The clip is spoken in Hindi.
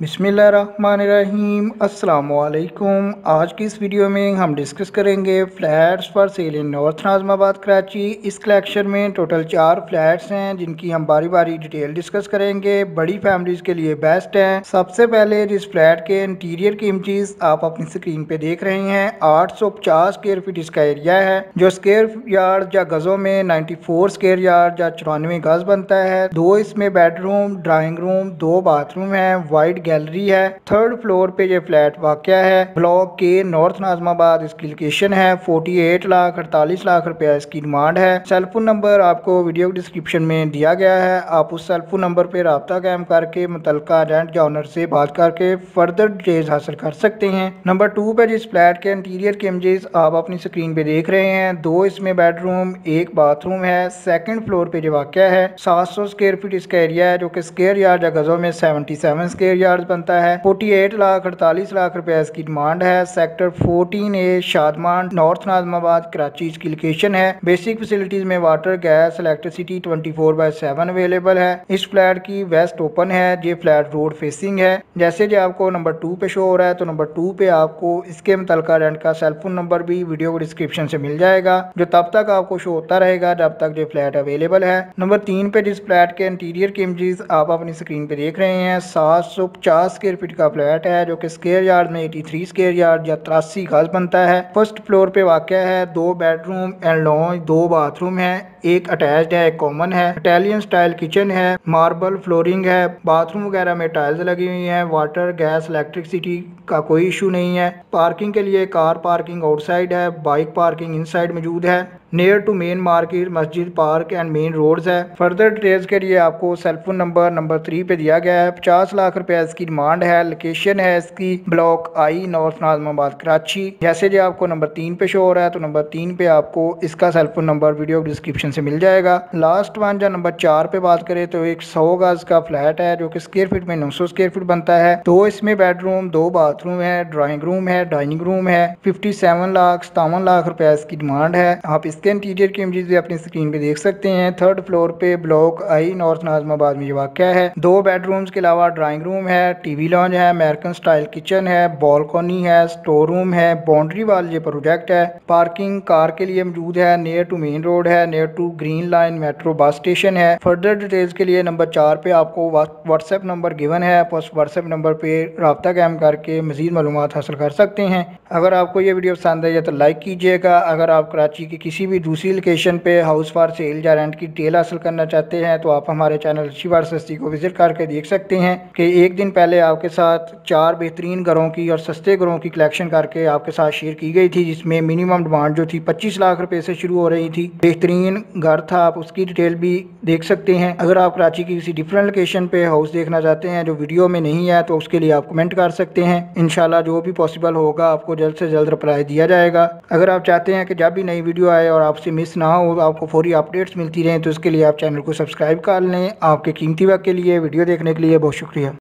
बिस्मिल्लाहिर्रहमानिर्रहीम अस्सलामुअलैकुम। आज की इस वीडियो में हम डिस्कस करेंगे flats for sale in north Nazimabad Karachi. इस कलेक्शन में टोटल 4 फ्लैट्स हैं जिनकी हम बारी बारी डिटेल डिस्कस करेंगे। बड़ी फैमिलीज़ के लिए बेस्ट हैं। सबसे पहले जिस फ्लैट के इंटीरियर की इमेजेस आप अपनी स्क्रीन पे देख रहे हैं, 850 स्क्वायर फीट इसका एरिया है, जो स्क्वायर यार्ड या गज़ों में 94 स्क्वायर यार्ड या 94 गज़ बनता है। 2 इसमें बेडरूम, ड्राइंग रूम, 2 बाथरूम है, वाइड गैलरी है। 3rd फ्लोर पे ये फ्लैट वाक़या है। ब्लॉक के नॉर्थ नाज़िमाबाद इसकी लोकेशन है। 48 लाख 48 लाख रुपया इसकी डिमांड है। सेलफोन नंबर आपको वीडियो डिस्क्रिप्शन में दिया गया है। आप उस सेलफोन नंबर पर रब्ता कायम करके मुतल्लिका एजेंट या ओनर से बात करके फर्दर डिटेल्स हासिल कर सकते हैं। नंबर 2 पे जिस फ्लैट के इंटीरियर के इमेजेस आप अपनी स्क्रीन पे देख रहे हैं, 2 इसमें बेडरूम, 1 बाथरूम है। 2nd फ्लोर पे जो वाक़या है, 700 स्क्वायर फीट इसका एरिया है, जो कि स्क्वायर यार्ड या गज़ों में 77 स्क्वायर यार्ड बनता है। 48 लाख 48 लाख रुपया इसकी डिमांड है। Sector 14A Shadman north Nazimabad Karachi इसकी लोकेशन है। बेसिक फैसिलिटीज में वाटर, गैस, इलेक्ट्रिसिटी 24/7 अवेलेबल है। इस फ्लैट की वेस्ट ओपन है। ये फ्लैट रोड फेसिंग है। जैसे जो आपको नंबर 2 पे शो हो रहा है, तो नंबर 2 पे आपको इसके मुतल्लिका रेंट का सेलफोन नंबर भी वीडियो डिस्क्रिप्शन से मिल जाएगा, जो तब तक आपको शो होता रहेगा जब तक ये फ्लैट अवेलेबल है। नंबर 3 पे जिस फ्लैट के इंटीरियर के इमेजेस आप अपनी स्क्रीन पे देख रहे हैं, 750 स्क्वायर फीट का फ्लैट है, जो कि स्क्वायर यार्ड में 83 स्क्वायर यार्ड या 83 गज बनता है। 1st फ्लोर पे वाक़या है। 2 बेडरूम एंड लॉन्ज, 2 बाथरूम है, एक अटैच्ड है, एक कॉमन है। इटालियन स्टाइल किचन है, मार्बल फ्लोरिंग है, बाथरूम वगैरह में टाइल्स लगी हुई हैं। वाटर, गैस, इलेक्ट्रिसिटी का कोई इशू नहीं है। पार्किंग के लिए कार पार्किंग आउटसाइड है, बाइक पार्किंग इनसाइड मौजूद है। नियर टू मेन मार्केट, मस्जिद, पार्क एंड मेन रोड्स है। फर्दर डिटेल्स के लिए आपको सेलफोन नंबर 3 पे दिया गया है। 50 लाख रुपया इसकी डिमांड है। लोकेशन है इसकी block I, north Nazimabad Karachi. जैसे जो आपको नंबर 3 पे शो हो रहा है, तो नंबर 3 पे आपको इसका सेलफोन नंबर वीडियो डिस्क्रिप्शन से मिल जाएगा। लास्ट वन जो नंबर 4 पे बात करें, तो एक 100 गज का फ्लैट है, जो कि स्क्वायर फीट में 900 स्क्वायर फीट बनता है। 2 इसमें बेडरूम, 2 बाथरूम है, ड्राइंग रूम है, डाइनिंग रूम है। 57 लाख 57 लाख रुपया इसकी डिमांड है। आप इसके इंटीरियर की इमेजेस भी अपनी स्क्रीन पे देख सकते हैं। 3rd फ्लोर पे ब्लॉक आई, नॉर्थ नाज़िमाबाद में ये वाक़या है। 2 बेडरूम्स के अलावा ड्राइंग रूम है, टीवी लॉन्ज है, अमेरिकन स्टाइल किचन है, बालकनी है, स्टोर रूम है, बाउंड्री वाल ये प्रोजेक्ट है। पार्किंग कार के लिए मौजूद है। नियर टू मेन रोड है, near to green line metro bus station है। फर्दर डिटेल्स के लिए नंबर 4 पे आपको व्हाट्सएप नंबर गिवन है। आप उस व्हाट्सएप नंबर पे रब्ता कायम करके मजीद मालूमात हासिल कर सकते हैं। अगर आपको ये वीडियो पसंद आई है तो लाइक कीजिएगा। अगर आप कराची की किसी भी दूसरी लोकेशन पे हाउस फॉर सेल या रेंट की डिटेल हासिल करना चाहते हैं, तो आप हमारे चैनल अच्छी बार सस्ती को विजिट करके देख सकते हैं कि एक दिन पहले आपके साथ 4 बेहतरीन घरों की और सस्ते घरों की कलेक्शन करके आपके साथ शेयर की गई थी, जिसमें मिनिमम डिमांड जो थी 25 लाख रुपए से शुरू हो रही थी। बेहतरीन घर था, आप उसकी डिटेल भी देख सकते हैं। अगर आप कराची की किसी डिफरेंट लोकेशन पे हाउस देखना चाहते हैं जो वीडियो में नहीं है, तो उसके लिए आप कमेंट कर सकते हैं। इंशाल्लाह जो भी पॉसिबल होगा आपको जल्द से जल्द रिप्लाई दिया जाएगा। अगर आप चाहते हैं कि जब भी नई वीडियो आए और आपसे मिस ना हो, आपको फौरी अपडेट्स मिलती रहें, तो इसके लिए आप चैनल को सब्सक्राइब कर लें। आपके कीमती वक्त के लिए वीडियो देखने के लिए बहुत शुक्रिया।